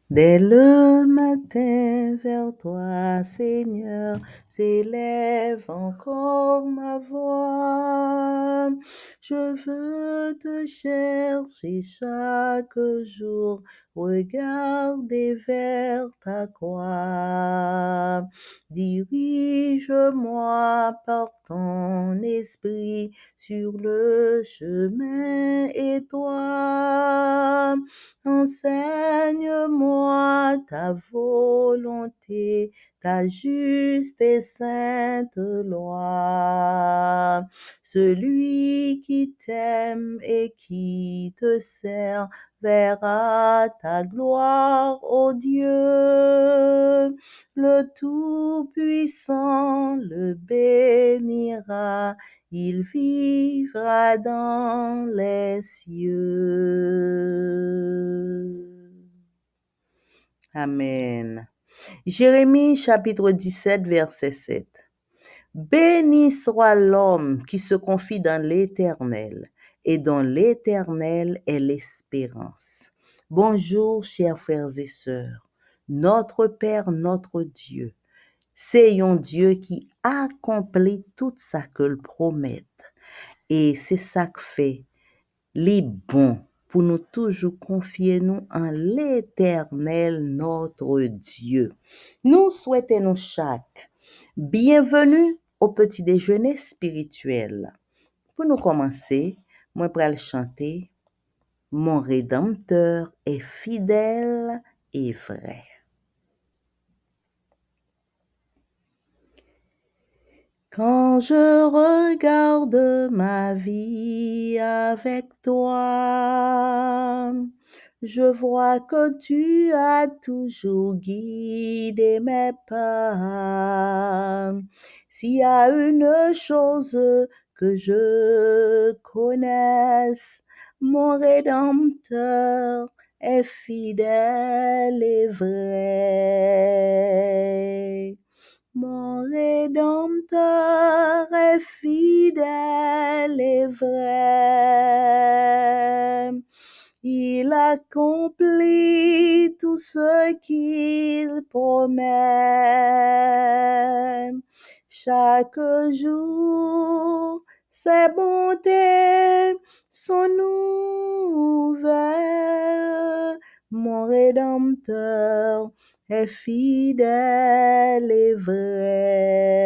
Dès le matin vers toi, Seigneur, s'élève encore ma voix. Je veux te chercher chaque jour, regarder vers ta croix. Dirige-moi par ton esprit sur le chemin étroit. Enseigne-moi ta volonté, ta juste et sainte loi. Celui qui t'aime et qui te sert verra ta gloire, ô Dieu. Le Tout-Puissant le bénira, il vivra dans les cieux. Amen. Jérémie chapitre 17, verset 7. Béni soit l'homme qui se confie dans l'Éternel et dont l'Éternel est l'espérance. Bonjour, chers frères et sœurs. Notre Père, notre Dieu, c'est un Dieu qui accomplit tout ça qu'il promet. Et c'est ça que fait les bons pour nous toujours confier nous en l'Éternel notre Dieu. Nous souhaitons chaque bienvenue au petit déjeuner spirituel. Pour nous commencer, moi pour chanter Mon Rédempteur est fidèle et vrai. Quand je regarde ma vie avec toi, je vois que tu as toujours guidé mes pas. S'il y a une chose que je connaisse, mon Rédempteur est fidèle et vrai. Mon Rédempteur est fidèle et vrai. Il accomplit tout ce qu'il promet. Chaque jour, ses bontés sont nouvelles. Mon Rédempteur est fidèle et vrai.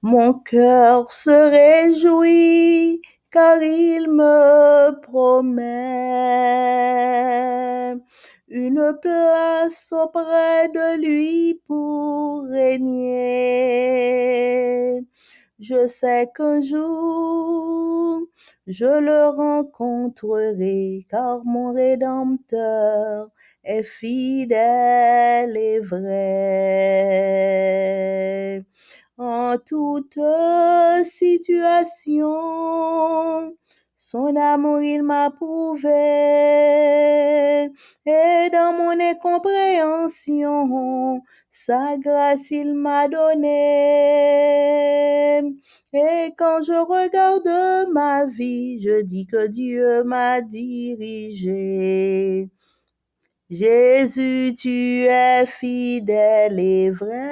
Mon cœur se réjouit car il me promet une place auprès de lui pour régner. Je sais qu'un jour je le rencontrerai car mon Rédempteur est fidèle et vrai. En toute situation, son amour il m'a prouvé, et dans mon incompréhension, sa grâce il m'a donné. Et quand je regarde ma vie, je dis que Dieu m'a dirigé. Jésus, tu es fidèle et vrai.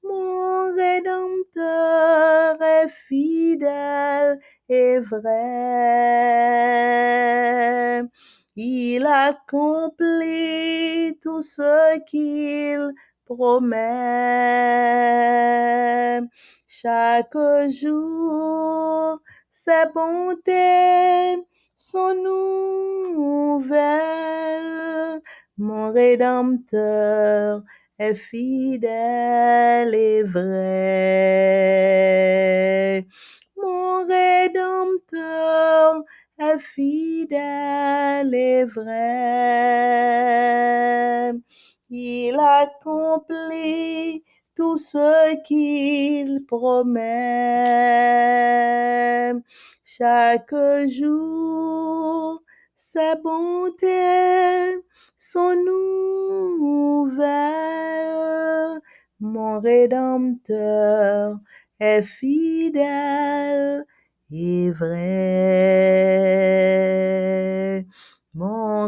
Mon Rédempteur est fidèle et vrai. Il accomplit tout ce qu'il promet. Chaque jour, ses bontés sont nouvelles. Mon Rédempteur est fidèle et vrai. Mon Rédempteur est fidèle et vrai. Il accomplit tout ce qu'il promet. Chaque jour, ses bontés sont nouvelles. Mon Rédempteur, est fidèle et vrai.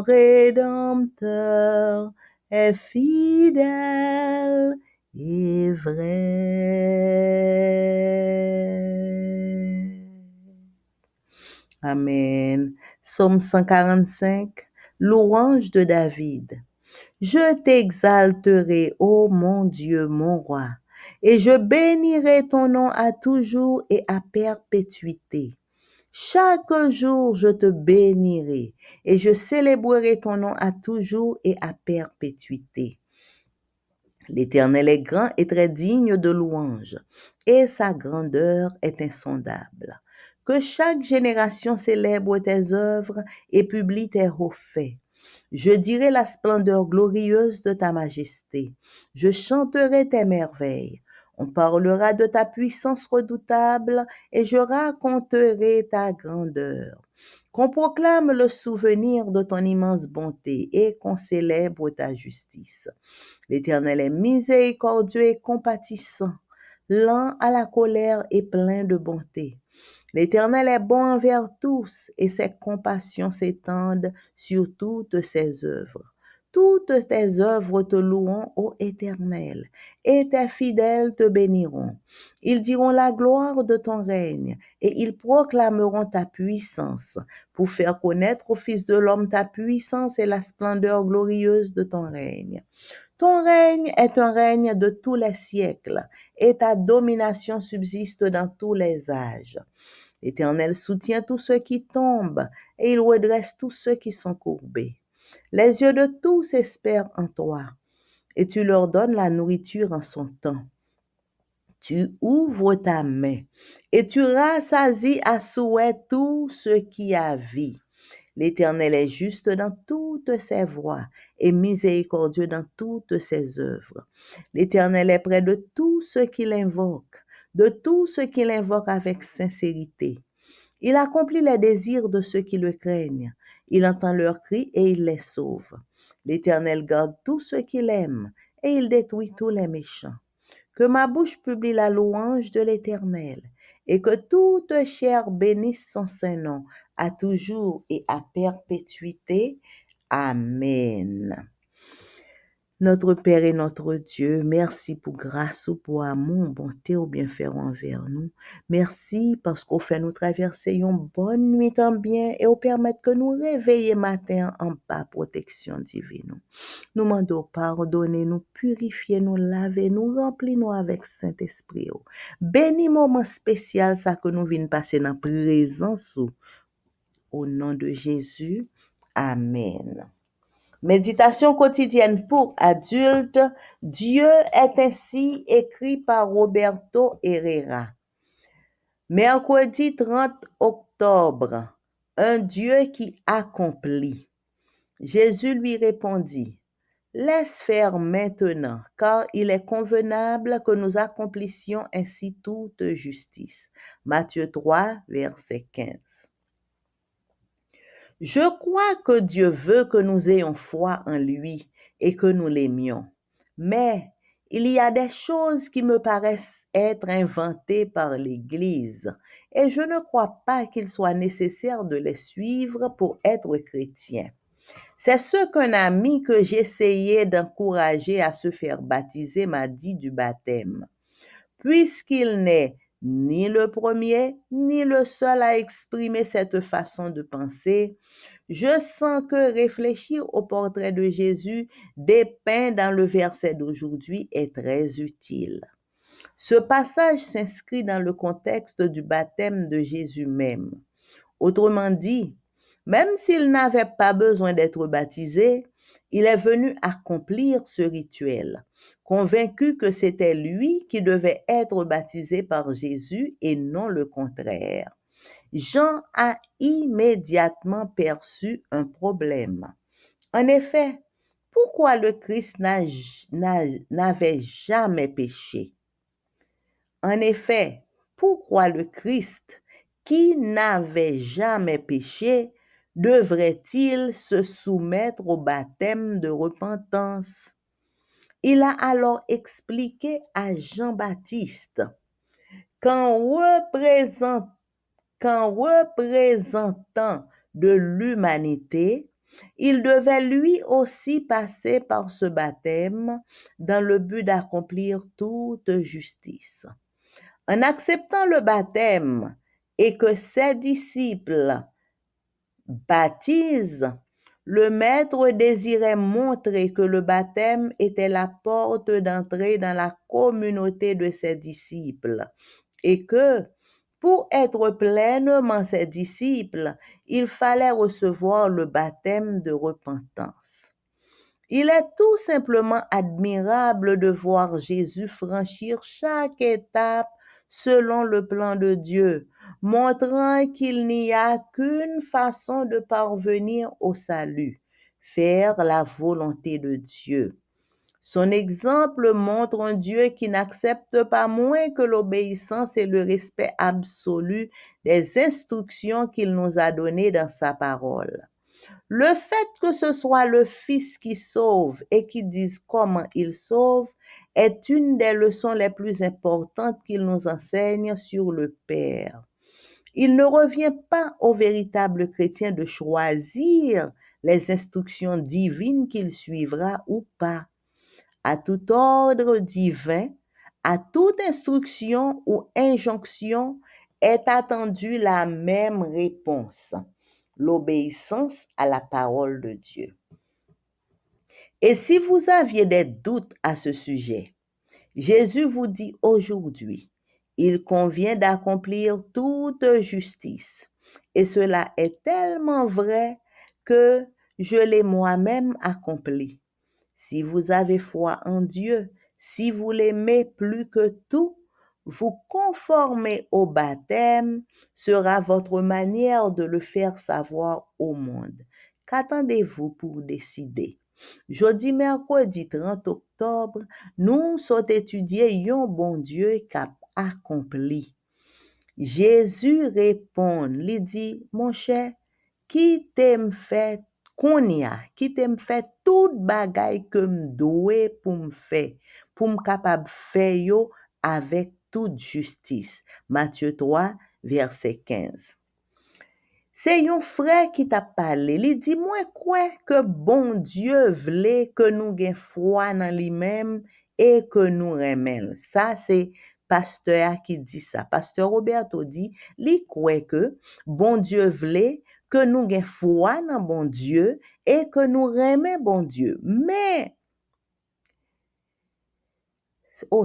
Mon Rédempteur est fidèle et vrai. Amen. Psaume 145, louange de David. Je t'exalterai, ô mon Dieu, mon roi, et je bénirai ton nom à toujours et à perpétuité. Chaque jour, je te bénirai et je célébrerai ton nom à toujours et à perpétuité. L'Éternel est grand et très digne de louange, et sa grandeur est insondable. Que chaque génération célèbre tes œuvres et publie tes hauts faits. Je dirai la splendeur glorieuse de ta majesté. Je chanterai tes merveilles. On parlera de ta puissance redoutable et je raconterai ta grandeur. Qu'on proclame le souvenir de ton immense bonté et qu'on célèbre ta justice. L'Éternel est miséricordieux et compatissant, lent à la colère et plein de bonté. L'Éternel est bon envers tous et ses compassions s'étendent sur toutes ses œuvres. Toutes tes œuvres te loueront, ô Éternel, et tes fidèles te béniront. Ils diront la gloire de ton règne et ils proclameront ta puissance pour faire connaître au Fils de l'homme ta puissance et la splendeur glorieuse de ton règne. Ton règne est un règne de tous les siècles et ta domination subsiste dans tous les âges. L'Éternel soutient tous ceux qui tombent et il redresse tous ceux qui sont courbés. Les yeux de tous espèrent en toi et tu leur donnes la nourriture en son temps. Tu ouvres ta main et tu rassasies à souhait tout ce qui a vie. L'Éternel est juste dans toutes ses voies et miséricordieux dans toutes ses œuvres. L'Éternel est près de tous ceux qui l'invoquent, de tous ceux qui l'invoquent avec sincérité. Il accomplit les désirs de ceux qui le craignent. Il entend leurs cris et il les sauve. L'Éternel garde tous ceux qui l'aiment et il détruit tous les méchants. Que ma bouche publie la louange de l'Éternel et que toute chair bénisse son saint nom à toujours et à perpétuité. Amen. Notre Père et notre Dieu, merci pour grâce ou pour amour, bonté ou bienfait envers nous. Merci parce qu'on fait nous traverser une bonne nuit en bien et au permettre que nous réveiller matin en bas protection divine. Nous demandons pardonner, nous purifier, nous laver, nous remplir nous avec Saint-Esprit. Béni moment spécial ça que nous venons passer dans la présence au nom de Jésus. Amen. Méditation quotidienne pour adultes. Dieu est ainsi écrit par Roberto Herrera. Mercredi 30 octobre. Un Dieu qui accomplit. Jésus lui répondit, laisse faire maintenant, car il est convenable que nous accomplissions ainsi toute justice. Matthieu 3, verset 15. Je crois que Dieu veut que nous ayons foi en lui et que nous l'aimions. Mais il y a des choses qui me paraissent être inventées par l'Église et je ne crois pas qu'il soit nécessaire de les suivre pour être chrétien. C'est ce qu'un ami que j'essayais d'encourager à se faire baptiser m'a dit du baptême. Puisqu'il n'est ni le premier ni le seul à exprimer cette façon de penser, je sens que réfléchir au portrait de Jésus dépeint dans le verset d'aujourd'hui est très utile. Ce passage s'inscrit dans le contexte du baptême de Jésus même. Autrement dit, même s'il n'avait pas besoin d'être baptisé, il est venu accomplir ce rituel, convaincu que c'était lui qui devait être baptisé par Jésus et non le contraire. Jean a immédiatement perçu un problème. En effet, pourquoi le Christ n'avait jamais péché? En effet, pourquoi le Christ, qui n'avait jamais péché, devrait-il se soumettre au baptême de repentance? Il a alors expliqué à Jean-Baptiste qu'en représentant de l'humanité, Il devait lui aussi passer par ce baptême dans le but d'accomplir toute justice. En acceptant le baptême et que ses disciples baptisent, le Maître désirait montrer que le baptême était la porte d'entrée dans la communauté de ses disciples et que, pour être pleinement ses disciples, il fallait recevoir le baptême de repentance. Il est tout simplement admirable de voir Jésus franchir chaque étape selon le plan de Dieu, montrant qu'il n'y a qu'une façon de parvenir au salut, faire la volonté de Dieu. Son exemple montre un Dieu qui n'accepte pas moins que l'obéissance et le respect absolu des instructions qu'il nous a données dans sa parole. Le fait que ce soit le Fils qui sauve et qui dise comment il sauve est une des leçons les plus importantes qu'il nous enseigne sur le Père. Il ne revient pas au véritable chrétien de choisir les instructions divines qu'il suivra ou pas. À tout ordre divin, à toute instruction ou injonction est attendue la même réponse, l'obéissance à la parole de Dieu. Et si vous aviez des doutes à ce sujet, Jésus vous dit aujourd'hui, il convient d'accomplir toute justice. Et cela est tellement vrai que je l'ai moi-même accompli. Si vous avez foi en Dieu, si vous l'aimez plus que tout, vous conformer au baptême sera votre manière de le faire savoir au monde. Qu'attendez-vous pour décider? Jeudi, mercredi 30 octobre, nous sommes étudiés un bon Dieu qui a accompli. Jésus répond, il dit, mon cher, qui t'aime fait qui t'aime fait tout bagay que m'doué pour m'faire, pour m'capable faire yo avec toute justice. Matthieu 3, verset 15. C'est yon frère qui t'a parlé. Il dit, moi, quoi que bon Dieu vle que nous gen foi dans lui-même et que nous remen. Ça, c'est pasteur qui dit ça. Pasteur Roberto dit, li quoi que bon Dieu vle que nous gen foi dans bon Dieu et que nous remen bon Dieu. Mais,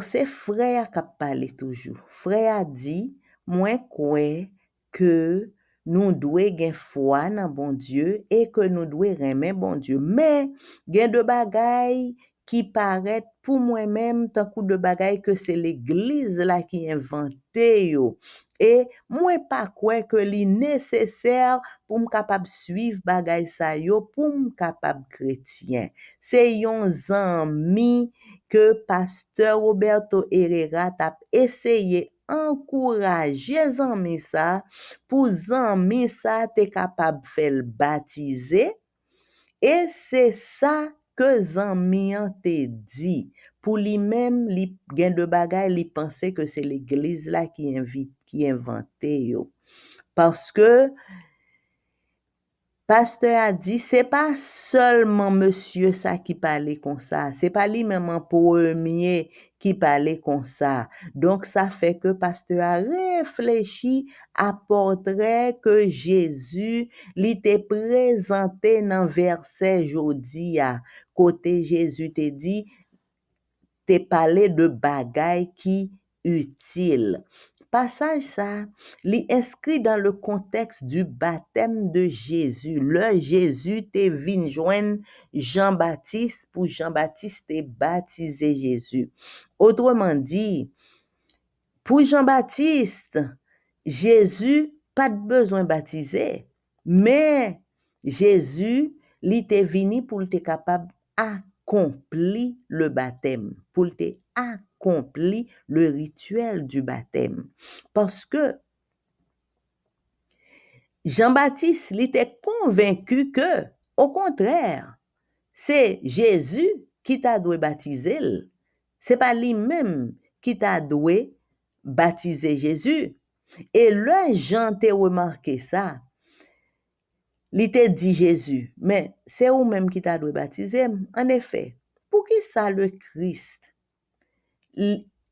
c'est frère qui a parlé toujours. Frère a dit, moi, quoi que nous devons gen foi dans bon Dieu et que nous devons remen bon Dieu. Mais, gen de bagay qui paraît pour moi-même tant coup de bagay que c'est l'église là qui inventé yo. Et moi pas quoi que li nécessaire pour me capable suivre bagay sa yo pour me capable chrétien. C'est yon zanmi que pasteur Roberto Herrera t'a essayé encourager zanmi ça pour zanmi ça t'es capable faire baptiser et c'est ça que zanmi an te dit pour lui-même li gen de bagay li pensait que c'est l'église là qui inventé yo parce que pasteur a dit, c'est pas seulement monsieur ça qui parlait comme ça, c'est pas lui-même en premier qui parlait comme ça. Donc, ça fait que pasteur a réfléchi à portrait que Jésus l'était présenté dans verset jodi a. Côté Jésus te dit, te parlé de bagay qui utile. Passage ça, li inscrit dans le contexte du baptême de Jésus. Le Jésus te vin joindre Jean-Baptiste pour Jean-Baptiste te baptiser Jésus. Autrement dit, pour Jean-Baptiste, Jésus pas de besoin baptiser, mais Jésus li te vini pour te capable accomplir le baptême, pour te accomplir le rituel du baptême. Parce que Jean-Baptiste il était convaincu que, au contraire, c'est Jésus qui t'a dû baptiser. C'est pas lui-même qui t'a dû baptiser Jésus. Et là, Jean t'a remarqué ça. Li te dit Jésus, mais c'est ou même qui t'a dû baptiser. En effet, pour qui ça le Christ,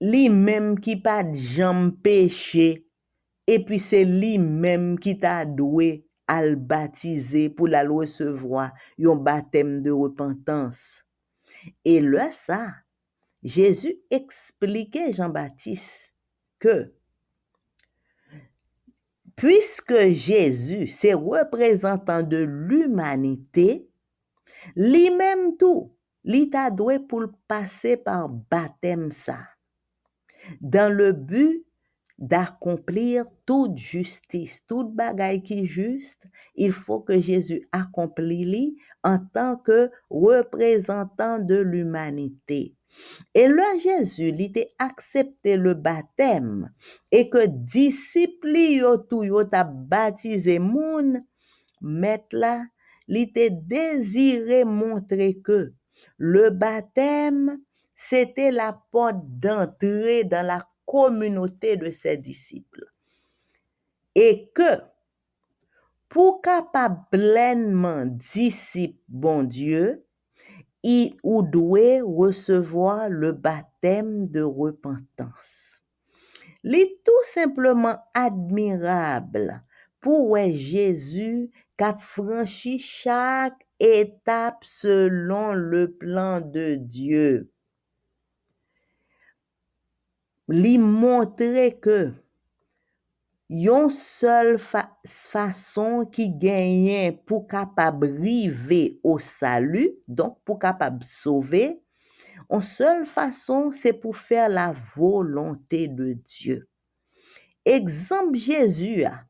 lui-même qui pas jamais péché, et puis c'est lui-même qui t'a doué à le baptiser pour la recevoir un baptême de repentance. Et là, ça, Jésus expliquait Jean-Baptiste que puisque Jésus, c'est représentant de l'humanité, lui-même tout, lui t'a doué pour le passer par baptême ça, dans le but d'accomplir toute justice, toute bagaille qui est juste, il faut que Jésus accomplisse en tant que représentant de l'humanité. Et là, Jésus, il était accepté le baptême et que disciples yo tout yo t'a baptisé moun, mettre là, il était désiré montrer que le baptême, c'était la porte d'entrée dans la communauté de ses disciples. Et que pour capable pleinement disciple bon Dieu, ou doit recevoir le baptême de repentance. Li tout simplement admirable pour Jésus qu'a franchi chaque étape selon le plan de Dieu. Li montrer que yon seule façon qui gagne pour capable arriver au salut, donc pour capable sauver, une seule façon, c'est pour faire la volonté de Dieu. Exemple Jésus a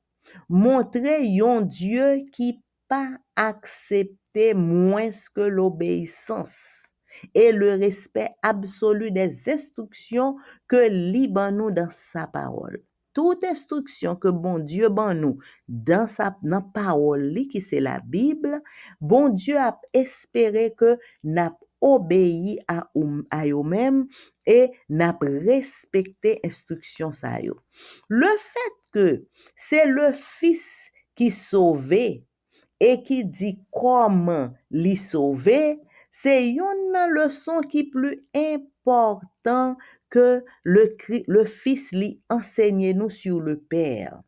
montré un Dieu qui pas accepté moins que l'obéissance et le respect absolu des instructions que libre nous dans sa parole. Toute instruction que bon Dieu ban nous dans sa parole qui c'est la Bible, bon Dieu a espéré que n'a obéi à eux-mêmes et n'a respecté instruction ça yo. Le fait que c'est le Fils qui sauvait et qui dit comment l'y sauver, c'est une leçon qui plus important que le Fils lui enseigne nous sur le Père.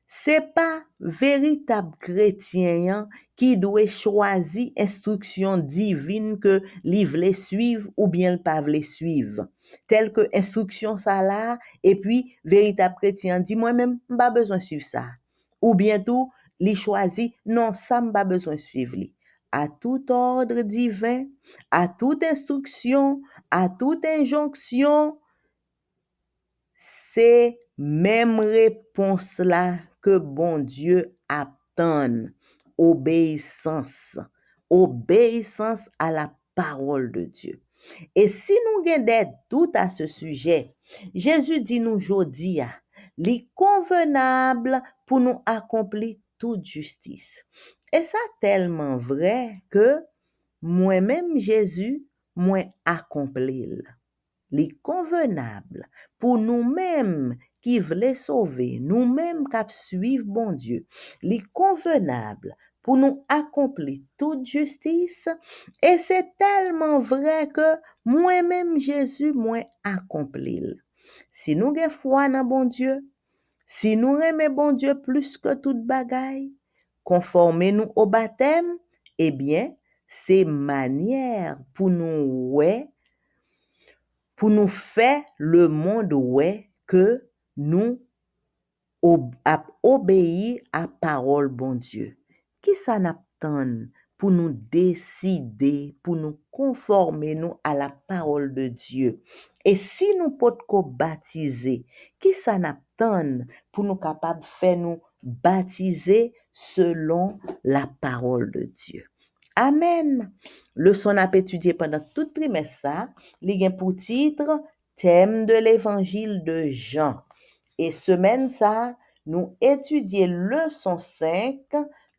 C'est pas véritable chrétien qui doit choisir instruction divine que li vle suivre ou bien le pas vle suivre. Tel que instruction ça là et puis véritable chrétien dit moi-même pas besoin suivre ça. Ou bien tout li choisit non ça m'pas besoin suivre li. À tout ordre divin, à toute instruction, à toute injonction, c'est même réponse là que bon Dieu attend. Obéissance. Obéissance à la parole de Dieu. Et si nous avons des doutes à ce sujet, Jésus dit nous aujourd'hui, li convenable pour nous accomplir toute justice. Et ça tellement vrai que moi-même Jésus, moi accompli. Li convenable pour nous-mêmes qui voulons sauver, nous-mêmes qui suivons bon Dieu. Li convenable pour nous accomplir toute justice. Et c'est tellement vrai que moi-même Jésus, moi accompli. Si nous avons foi dans bon Dieu, si nous aimons bon Dieu plus que toute bagaille, conformez-nous au baptême, eh bien, c'est manière pour nous faire le monde que nous obéir à parole bon Dieu. Qui ça n'attend pour nous décider, pour nous conformer nous à la parole de Dieu. Et si nous pouvons baptiser, qui ça n'attend pour nous capables de faire nous baptiser selon la parole de Dieu. Amen. Leçon à étudier pendant toute trimestre ça, li gen pour titre thème de l'évangile de Jean. Et semaine ça, nous étudier leçon 5,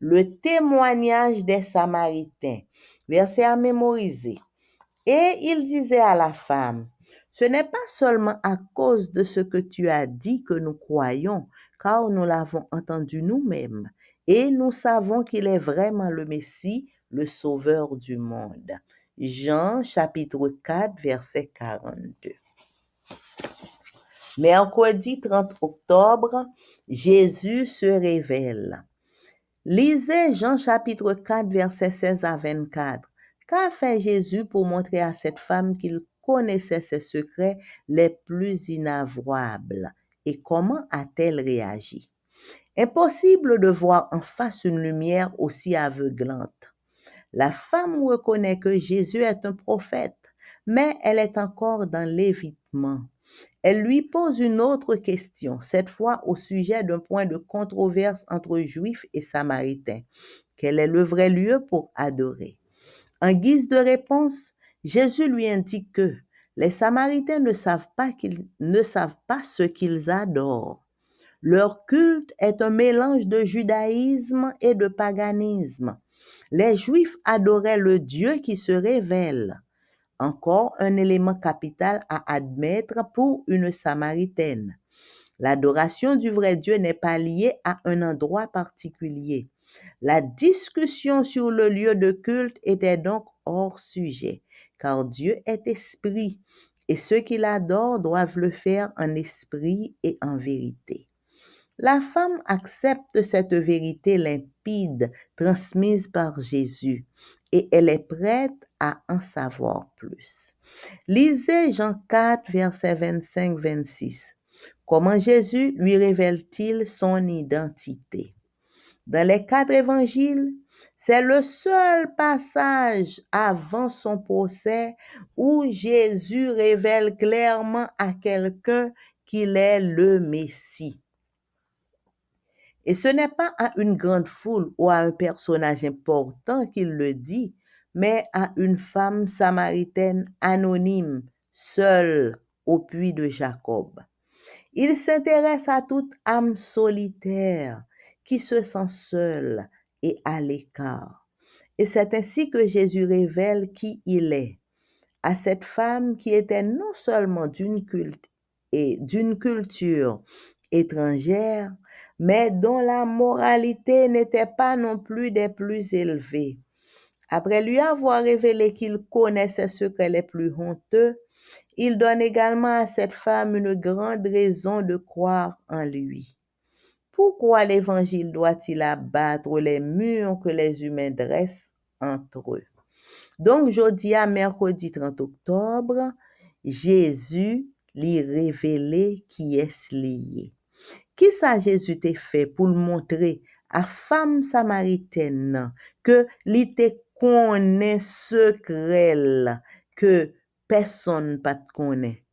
le témoignage des Samaritains. Verset à mémoriser. Et il disait à la femme, ce n'est pas seulement à cause de ce que tu as dit que nous croyons, car nous l'avons entendu nous-mêmes, et nous savons qu'il est vraiment le Messie, le Sauveur du monde. Jean chapitre 4, verset 42. Mercredi 30 octobre, Jésus se révèle. Lisez Jean chapitre 4, verset 16 à 24. Qu'a fait Jésus pour montrer à cette femme qu'il connaissait ses secrets les plus inavouables? Et comment a-t-elle réagi? Impossible de voir en face une lumière aussi aveuglante. La femme reconnaît que Jésus est un prophète, mais elle est encore dans l'évitement. Elle lui pose une autre question, cette fois au sujet d'un point de controverse entre Juifs et Samaritains. Quel est le vrai lieu pour adorer? En guise de réponse, Jésus lui indique que les Samaritains ne savent pas ce qu'ils adorent. Leur culte est un mélange de judaïsme et de paganisme. Les Juifs adoraient le Dieu qui se révèle. Encore un élément capital à admettre pour une Samaritaine. L'adoration du vrai Dieu n'est pas liée à un endroit particulier. La discussion sur le lieu de culte était donc hors sujet, car Dieu est esprit, et ceux qui l'adorent doivent le faire en esprit et en vérité. La femme accepte cette vérité limpide transmise par Jésus, et elle est prête à en savoir plus. Lisez Jean 4, versets 25-26. Comment Jésus lui révèle-t-il son identité? Dans les 4 évangiles, c'est le seul passage avant son procès où Jésus révèle clairement à quelqu'un qu'il est le Messie. Et ce n'est pas à une grande foule ou à un personnage important qu'il le dit, mais à une femme samaritaine anonyme, seule au puits de Jacob. Il s'intéresse à toute âme solitaire qui se sent seule et à l'écart. Et c'est ainsi que Jésus révèle qui il est à cette femme qui était non seulement d'une culture étrangère, mais dont la moralité n'était pas non plus des plus élevées. Après lui avoir révélé qu'il connaissait ce secrets les plus honteux, il donne également à cette femme une grande raison de croire en lui. Pourquoi l'Évangile doit-il abattre les murs que les humains dressent entre eux? Donc, jeudi à mercredi 30 octobre, Jésus lui révélé qui est lié. Qui ça Jésus t'a fait pour le montrer à femme samaritaine que li te connaît secret que personne pas te connaît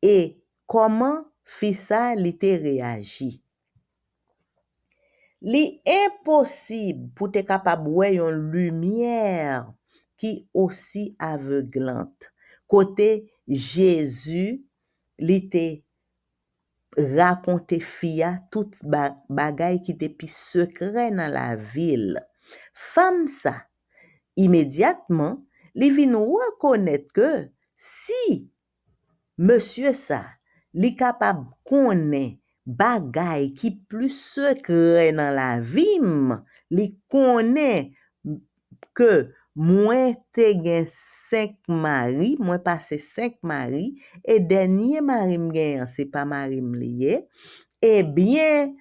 et comment fit ça li te réagi? Li impossible pour te capable voir une lumière qui aussi aveuglante. Côté Jésus, li te raconte fia tout bagay qui te pi secret dans la ville. Femme ça, immédiatement, li vin reconnaître que si monsieur ça, li capable connaît bagay qui plus secret dans la vie, li connaît que moi te gen 5 mari, moi passé 5 mari, et dernier mari m'gen c'est pas mari lié, eh bien,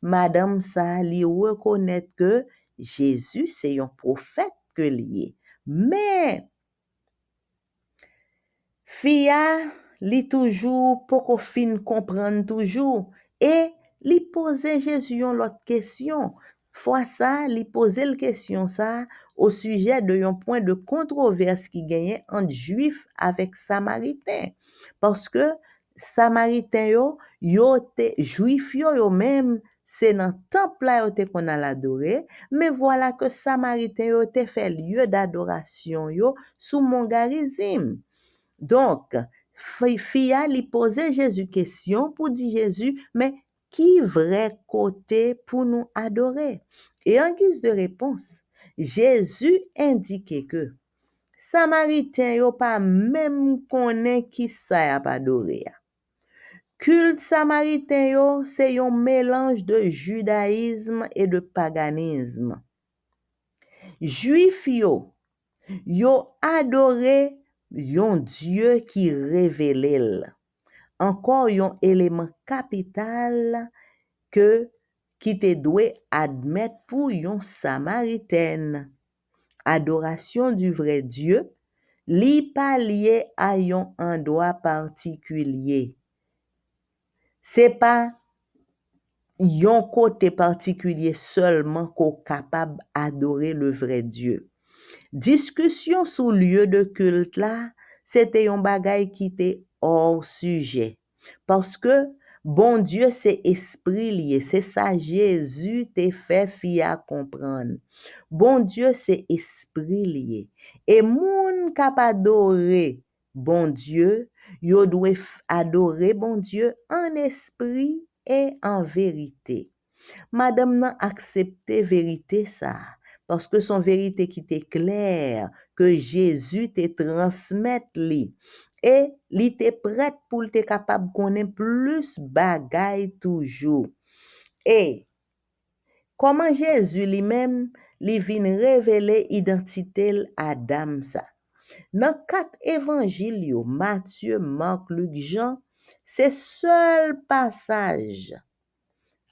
madame ça li reconnaître que Jésus c'est un prophète que lié. Mais fia li toujours poko fin comprendre toujours et li poser Jésus une autre question. Fois ça, li poser la question ça au sujet de un point de controverse qui gagnait entre juifs avec samaritains. Parce que samaritains yo te juifs yo même c'est dans temple là yo te qu'on a l'adorer, mais voilà que samaritains yo te fait lieu d'adoration yo sous Mont Garizim. Donc, fia li pose Jésus question pour dire Jésus, mais qui vrai côté pour nous adorer? Et en guise de réponse, Jésus indiquait que Samaritain yo pas même connaît qui ça y a adorer. Culte samaritain yo, c'est un mélange de judaïsme et de paganisme. Juif yo adoré yon Dieu qui révèle. Encore un élément capital que qui te doit admettre pour yon samaritaine. Adoration du vrai Dieu, li pa lié à yon endroit particulier. C'est pas yon côté particulier seulement qu'on capable adorer le vrai Dieu. Discussion sous lieu de culte là, c'était yon bagay qui était hors sujet. Parce que bon Dieu c'est esprit lié, c'est ça Jésus te fait fier comprendre. Bon Dieu c'est esprit lié. Et moun kap adorer bon Dieu, yo doit adorer bon Dieu en esprit et en vérité. Madame nan accepté vérité ça parce que son vérité qui était claire que Jésus te transmette li et li te prête pour te capable connaître plus bagay toujours. Et comment Jésus lui-même li vin révéler identité Adam ça. Dans quatre évangiles yo, Matthieu, Marc, Luc, Jean, c'est seul passage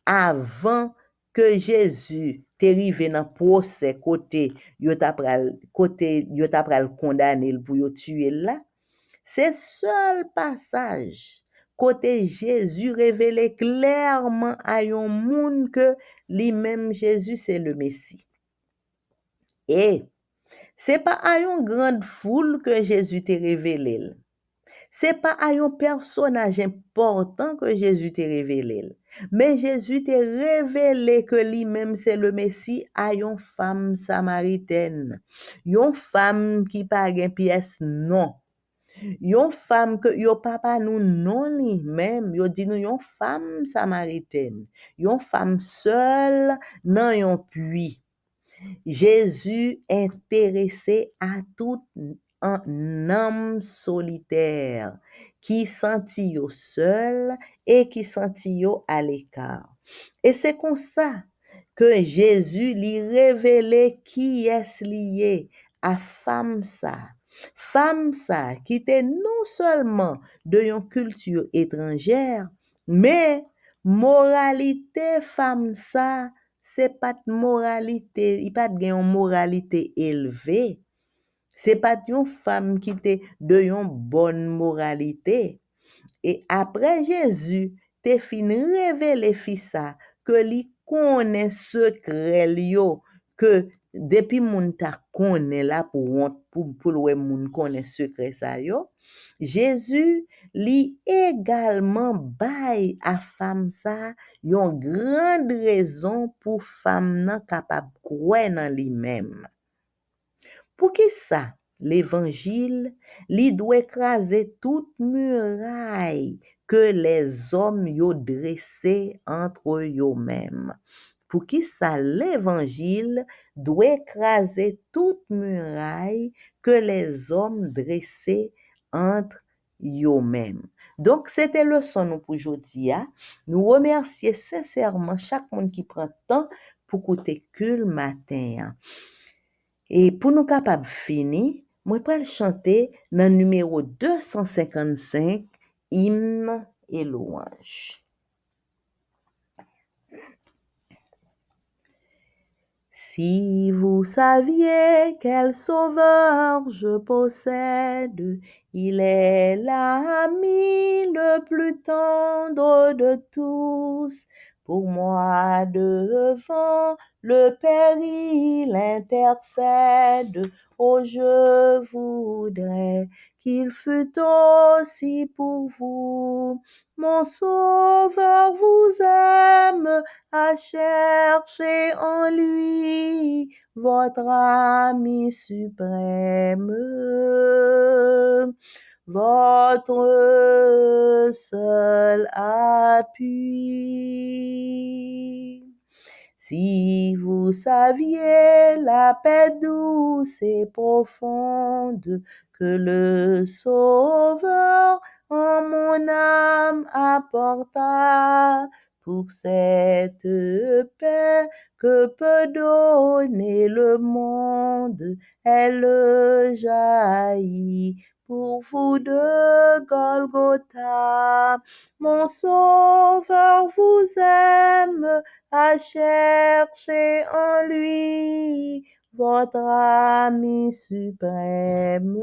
avant que Jésus te rive dans procès côté yo t'a pral condamner pour yo tuer là, c'est seul passage côté Jésus révélé clairement à yon monde que lui-même Jésus c'est le Messie. Et c'est pas à une grande foule que Jésus te révélé. C'est pas à un personnage important que Jésus t'a révélé. Mais Jésus t'a révélé que lui-même c'est le Messie à une femme samaritaine. Une femme qui pas gen pièce non. Une femme que yo papa nous non lui-même, yo dit nous une femme samaritaine. Une femme seule dans un puits. Jésus intéressé à tout un homme solitaire qui sentit yo seul et qui sentit yo à l'écart. Et c'est comme ça que Jésus lui révélait qui est lié à femme ça. Femme ça qui était non seulement de une culture étrangère, mais moralité femme ça c'est pas de moralité, il pas de gen une moralité élevée. C'est pas une femme qui était de une bonne moralité. Et après Jésus, te fin révélé fissa que li connaît secret yo que depuis moun ta connaît là pour le moun connaît secret ça yo. Jésus li également bail à femme ça yon grande raison pour femme nan capable croire dans lui-même. Pour qui ça? L'évangile, li doit écraser toute muraille que les hommes yo dressé entre eux-mêmes. Pour qui ça? L'évangile doit écraser toute muraille que les hommes dressé entre eux-mêmes. Donc, c'était le son nous pour aujourd'hui. Nous remercions sincèrement chaque monde qui prend temps pour écouter le matin. Et pour nous capables finir, moi je vais chanter dans le numéro 255, hymne et louange. Si vous saviez quel sauveur je possède, il est l'ami le plus tendre de tous. Pour moi devant le Père il intercède. Oh, je voudrais qu'il fût aussi pour vous. Mon sauveur vous aime, à chercher en lui votre ami suprême, votre seul appui. Si vous saviez la paix douce et profonde que le Sauveur en mon âme apporta pour cette paix que peut donner le monde. Elle jaillit pour vous de Golgotha. Mon Sauveur vous aime, à chercher en lui votre ami suprême,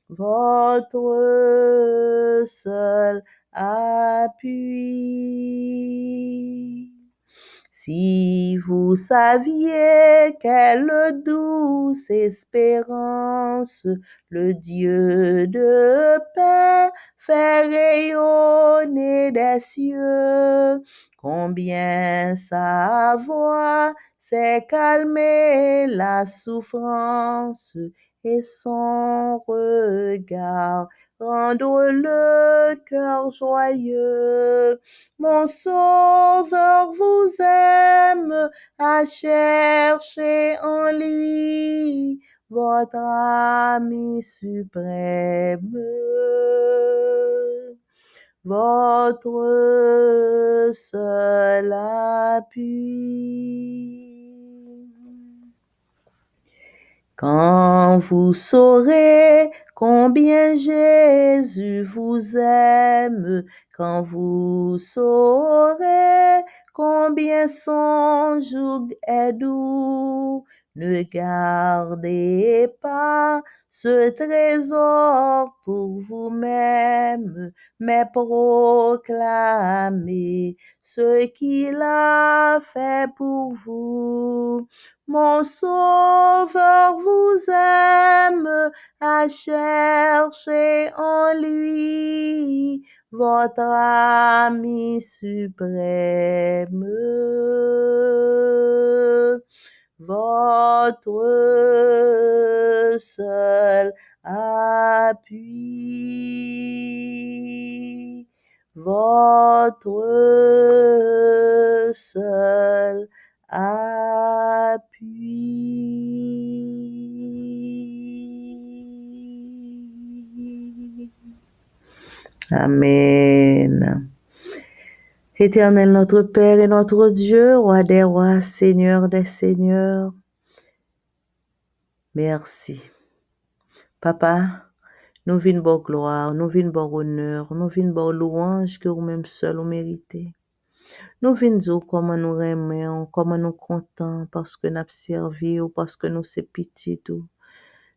votre seul appui. Si vous saviez quelle douce espérance le Dieu de paix fait rayonner des cieux, combien sa voix sait calmer la souffrance et son regard rendre le cœur joyeux. Mon Sauveur vous aime, à chercher en lui votre ami suprême, votre seul appui. Quand vous saurez combien Jésus vous aime, quand vous saurez combien son joug est doux, ne gardez pas ce trésor pour vous-même, mais proclamez ce qu'il a fait pour vous. Mon Sauveur vous aime, à chercher en lui votre ami suprême, votre seul appui, votre seul appui. Amen. Éternel notre Père et notre Dieu, roi des rois, Seigneur des seigneurs, merci. Papa, nous venons pour gloire, nous venons pour honneur, nous venons pour louange que vous-même seul vous méritez. Nous venons dire comment nous aimons, comment nous contents parce que nous avons servi ou parce que nous sommes petits tout.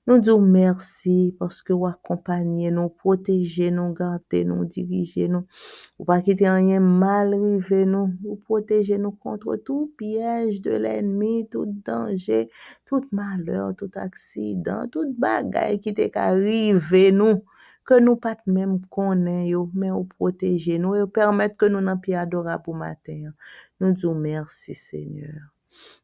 Nous disons merci parce que vous accompagnez nous, protégez nous, gardez nous, dirigez nous. Ou pas quitter rien mal arrivé nous, ou protégez nous contre tout piège de l'ennemi, tout danger, tout malheur, tout accident, toute bagaille qui t'est arrivé nous, que nous pas même connaît mais ou protégez nous et permettre que nous n'en pied adorable pour matin. Nous disons merci Seigneur.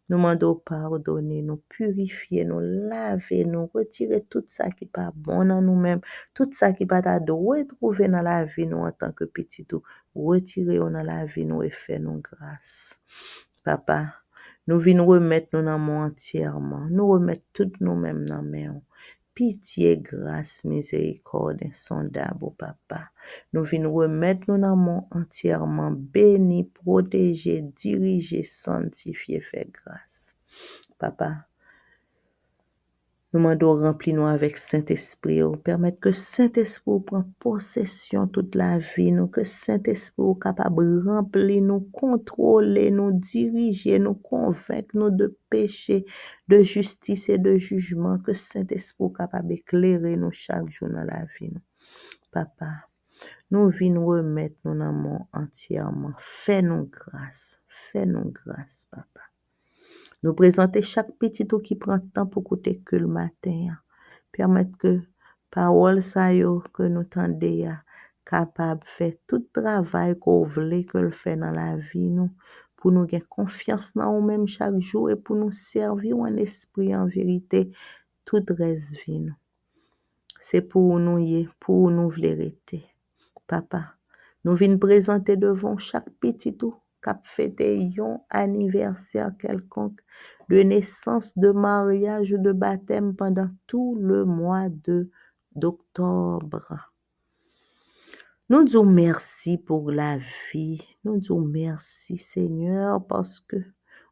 Nous demandons pardonner, nous purifier, nous laver, nous retirer tout ça qui n'est pas bon dans nous-mêmes, tout ça qui n'est pas de retrouver dans la vie nous en tant que petit tout, retirer dans la vie nous et faire nous grâce. Papa, nous venons remettre nous dans mon entièrement, nous remettre tout nous-mêmes dans main. Pitié, grâce, miséricorde, insondable, papa. Nous venons remettre nous dans mon entièrement béni, protégé, dirigé, sanctifié, fait grâce. Papa, nous demandons remplir nous avec Saint-Esprit, permettre que Saint-Esprit prenne possession toute la vie, nous, que Saint-Esprit soit capable de remplir nous, contrôler nous, diriger nous, convaincre nous de péché, de justice et de jugement, que Saint-Esprit soit capable d'éclairer nous chaque jour dans la vie. Nous. Papa, nous venons remettre nous dans le monde entièrement. Fais-nous grâce, papa. Nous présenter chaque petit tout qui prend temps pour écouter que le matin. Permettre que parole ça yo que nous tendez capable faire tout travail qu'on voulait que le fait dans la vie nous pour nous gagner confiance dans nous-mêmes chaque jour et pour nous servir en esprit en vérité toute reste vie nous. C'est pour nous vérité. Papa, nous venons présenter devant chaque petit tout cap fêter un anniversaire quelconque de naissance, de mariage ou de baptême pendant tout le mois de d'octobre. Nous disons merci pour la vie. Nous disons merci, Seigneur, parce que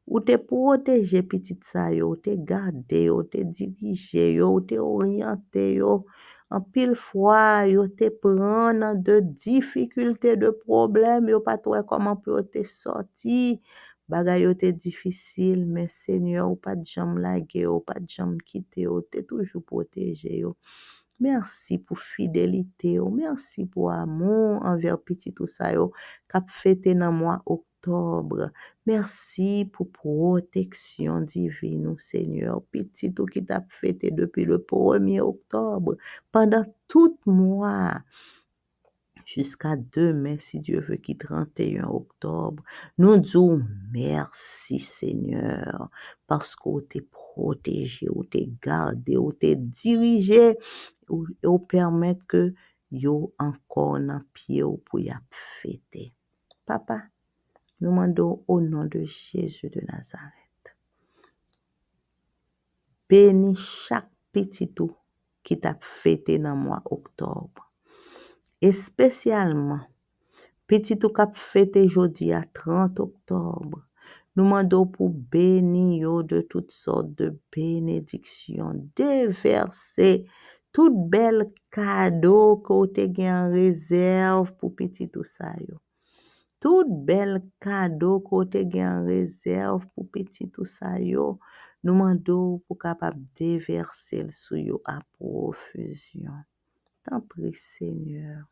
ou te protégé petit ça yo, te gardé yo, te dirigé yo, te orienté yo. En pile fois, yo te prend dans de difficultés, de problèmes, yo pas trouvé comment pour te sortir. Bagay yo te difficile, mais Seigneur, ou pas de jambe lagué, ou pas de jambe quitter, ou te toujours protégé yo. Merci pour fidélité, oh. Merci pour amour envers petit tout ça yo, qu'a fêté dans mois octobre. Merci pour protection divine, oh Seigneur. Petit tout qui t'a fêté depuis le 1er octobre, pendant tout mois, jusqu'à demain, si Dieu veut, qui 31 octobre. Nous disons merci, Seigneur, parce qu'on t'est protégé, on t'est gardé, on t'est dirigé, on permet que yo encore dans pied pour y fêter. Papa, nous demandons au nom de Jésus de Nazareth. Bénis chaque petit tout qui t'a fêté dans le mois octobre. Et spécialement, petit tout cap fêté jeudi à 30 octobre. Nous demandons pour bénir de toutes sortes de bénédictions, déverser tout bel cadeau que tu as en réserve pour petit tout ça yo. Tout bel cadeau que tu as en réserve pour petit tout ça yo. Nous demandons pour capable déverser sur yo à profusion. T'en prie Seigneur.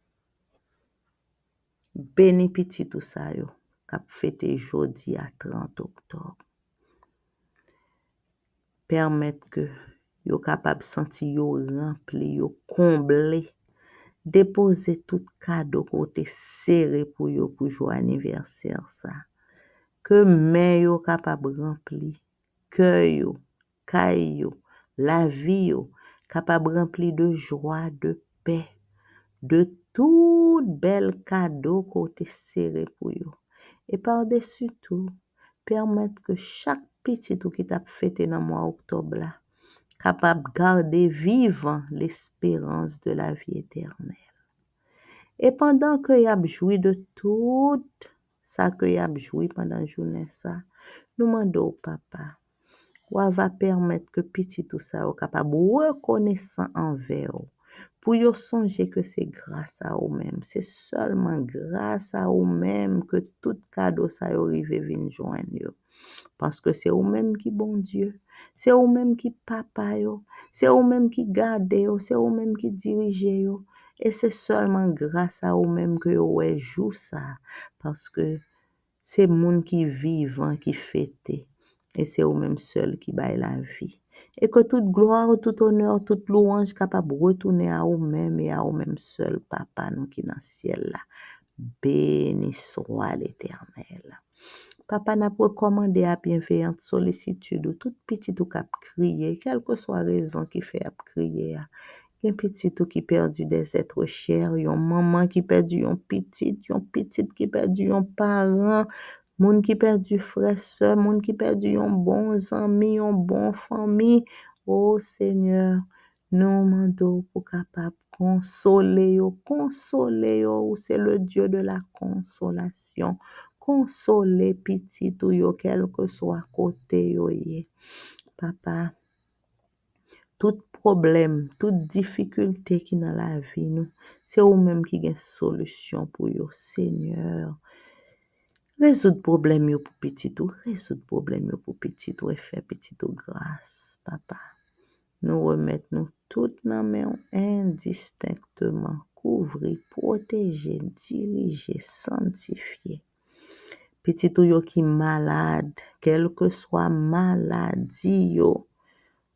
Béni petit tout ça yo, k'ap fêté jeudi à 30 octobre. Permettre que yo capable sentir yo rempli, yo comblé, déposer tout cadeau côté serré pour yo pour jour anniversaire ça. Que main yo capable rempli, cœur yo, caille yo, la vie yo capable rempli de joie, de paix, de tout bel cadeau côté serré pour yo. Et par-dessus tout, permettre que chaque petit tout qui t'a fêté dans le mois octobre là, capable de garder vivant l'espérance de la vie éternelle. Et pendant que y a joui de tout ça que y a joui pendant la journée ça, nous demandons au papa, ou va permettre que petit tout ça soit capable reconnaissant envers vous. Pour yo songer que c'est grâce à vous-même, c'est seulement grâce à vous-même que tout cadeau ça arrive vinn joindre yo. Parce que c'est vous-même qui bon Dieu, c'est vous-même qui papa yo, c'est vous-même qui garde yo, c'est vous-même qui dirige yo. Et c'est seulement grâce à vous-même que yo ouais joue ça. Parce que c'est monde qui vivant qui fête. Et c'est vous-même seul qui baille la vie. Et que toute gloire, tout honneur, toute louange capable retourner à vous-même et à vous-même seul, papa, nous qui dans le ciel là. Béni soit l'Éternel. Papa n'a pas recommandé à bienveillante sollicitude ou tout petit ou cap crier, quelle que soit la raison qui fait à crier. Un petit ou qui perdu des êtres chers, yon maman qui perdu yon petit qui perdu yon parent, moun qui perdu frère, soeur, moun qui perdu yon bon ami, yon bon famille. Oh Seigneur, nous demandons pour capable consoler yo, ou c'est le Dieu de la consolation. Consoler petit ou yo, quel que soit côté yo yé. Papa, tout problème, toute difficulté qui dans la vie nous, c'est vous-même qui gagne solution pour yo, Seigneur. Résoudre problème yo pour petit ou, résoudre problème yo pour petit ou et faire petit ou grâce, papa. Nous remettons nous toutes dans main indistinctement, couvrir, protéger, diriger, sanctifier. Petit ou yo qui malade, quelle que soit maladie yo,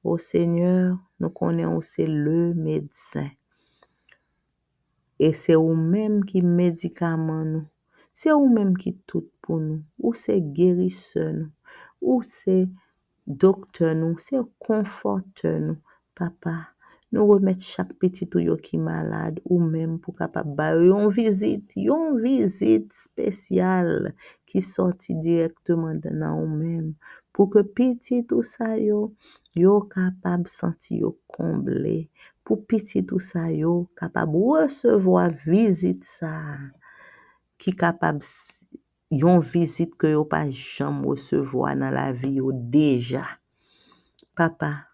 oh Seigneur, nous connaissons c'est le médecin. Et c'est vous-même qui médicament nous. C'est vous-même qui tout pour nous. Ou c'est guérisseur nous. Ou c'est docteur nous. C'est conforteur nous. Papa, nous remettons chaque petit ou yo qui malade ou même pour capable ba yon visite spéciale qui sorti directement dans ou même pour que petit tout ça yo capable sentir yo comblé pour petit tout ça yo capable recevoir visite ça qui capable yon visite que yo pas jamais recevoir dans la vie yo déjà. Papa,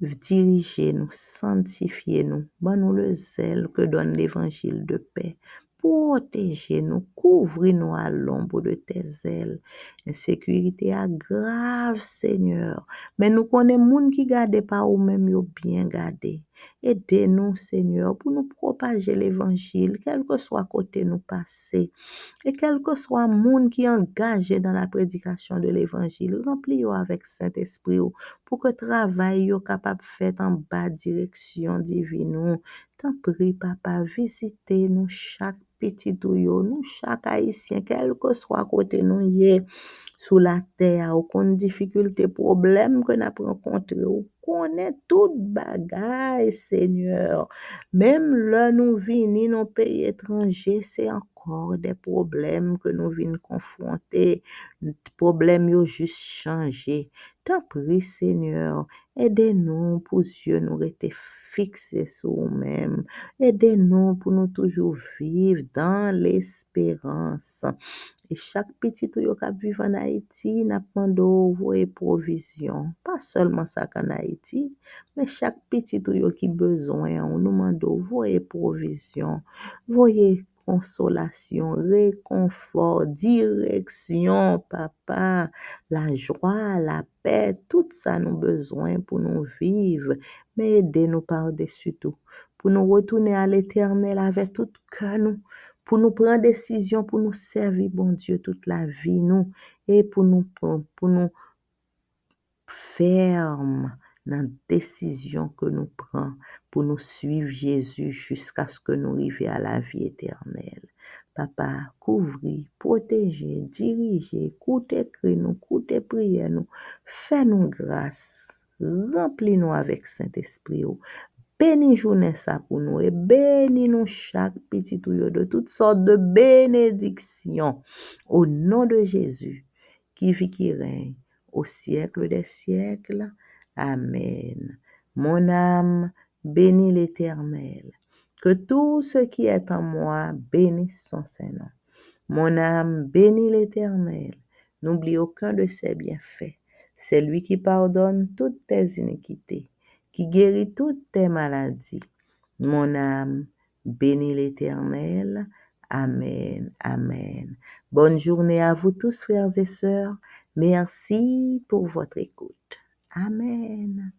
dirigez-nous, sanctifiez-nous, donne-nous le zèle que donne l'évangile de paix. Protégez-nous, couvrez-nous à l'ombre de tes ailes. Insécurité aggrave, Seigneur. Mais nous connaissons moun qui garde pas ou même yo bien gardé. Aidez-nous, Seigneur, pour nous propager l'évangile, quel que soit côté nous passer. Et quel que soit le monde qui est engagé dans la prédication de l'évangile, remplis-le avec Saint-Esprit pour que le travail soit capable de faire en bas direction divine. T'en prie, papa, visitez-nous chaque petit douillot, nous chaque haïtien, quel que soit côté nous y sous la terre, aucune difficulté, problème que nous avons rencontré, ou connaît toute bagaille, Seigneur. Même là, nous venons dans un pays étranger, c'est encore des problèmes que nous venons confronter. Les problèmes ont juste changé. T'en prie, Seigneur, aidez-nous pour Dieu nous rester fixés sur nous-mêmes. Aidez-nous pour nous toujours vivre dans l'espérance. Et chaque petit tuyau qui vit en Haïti, n'a pas de provision. Pas seulement ça qu'en Haïti, mais chaque petit tuyau qui besoin, on nous demande voyer provision, voyer consolation, réconfort, direction, papa, la joie, la paix, tout ça nous besoin pour nous vivre. Mais aidez-nous par-dessus tout, pour nous retourner à l'éternel avec tout cœur nous, pour nous prendre décision, pour nous servir, bon Dieu, toute la vie, nous, et pour nous ferme dans la décision que nous prenons, pour nous suivre Jésus jusqu'à ce que nous arrivions à la vie éternelle. Papa, couvrir, protéger, diriger, écouter cri nous, écouter prière nous, fais-nous grâce, remplis-nous avec Saint-Esprit. Bénis journée ça pour nous et bénis nous chaque petit tuyau de toutes sortes de bénédictions au nom de Jésus qui vit, qui règne au siècle des siècles. Amen. Mon âme bénit l'Éternel. Que tout ce qui est en moi bénisse son Saint-Nom. Mon âme bénit l'Éternel. N'oublie aucun de ses bienfaits. C'est lui qui pardonne toutes tes iniquités, qui guérit toutes tes maladies. Mon âme bénit l'Éternel. Amen. Amen. Bonne journée à vous tous, frères et sœurs. Merci pour votre écoute. Amen.